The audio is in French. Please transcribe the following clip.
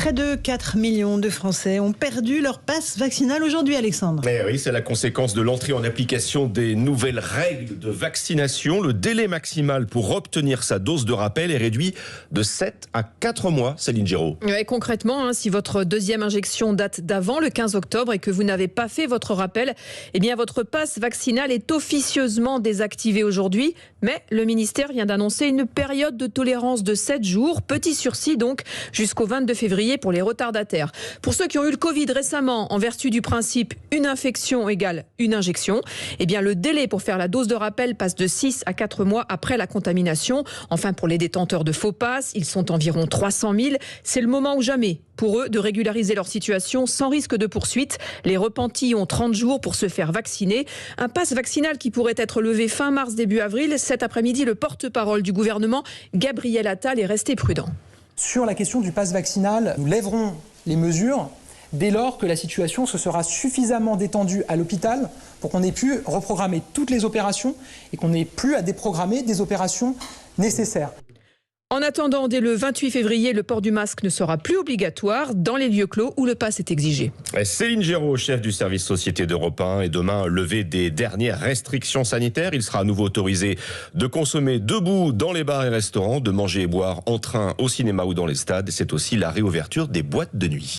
Près de 4 millions de Français ont perdu leur passe vaccinal aujourd'hui, Alexandre. Mais oui, c'est la conséquence de l'entrée en application des nouvelles règles de vaccination. Le délai maximal pour obtenir sa dose de rappel est réduit de 7 à 4 mois, Céline Géraud. Ouais, concrètement, si votre deuxième injection date d'avant le 15 octobre et que vous n'avez pas fait votre rappel, eh bien votre passe vaccinal est officieusement désactivé aujourd'hui. Mais le ministère vient d'annoncer une période de tolérance de 7 jours, petit sursis donc, jusqu'au 22 février pour les retardataires. Pour ceux qui ont eu le Covid récemment, en vertu du principe une infection égale une injection, eh bien le délai pour faire la dose de rappel passe de 6 à 4 mois après la contamination. Enfin, pour les détenteurs de faux passes, ils sont environ 300 000. C'est le moment ou jamais pour eux de régulariser leur situation sans risque de poursuite. Les repentis ont 30 jours pour se faire vacciner. Un pass vaccinal qui pourrait être levé fin mars, début avril. Cet après-midi, le porte-parole du gouvernement, Gabriel Attal, est resté prudent. Sur la question du pass vaccinal, nous lèverons les mesures dès lors que la situation se sera suffisamment détendue à l'hôpital pour qu'on ait pu reprogrammer toutes les opérations et qu'on n'ait plus à déprogrammer des opérations nécessaires. En attendant, dès le 28 février, le port du masque ne sera plus obligatoire dans les lieux clos où le pass est exigé. Céline Géraud, chef du service Société d'Europe 1, et demain, levé des dernières restrictions sanitaires. Il sera à nouveau autorisé de consommer debout dans les bars et restaurants, de manger et boire en train, au cinéma ou dans les stades. C'est aussi la réouverture des boîtes de nuit.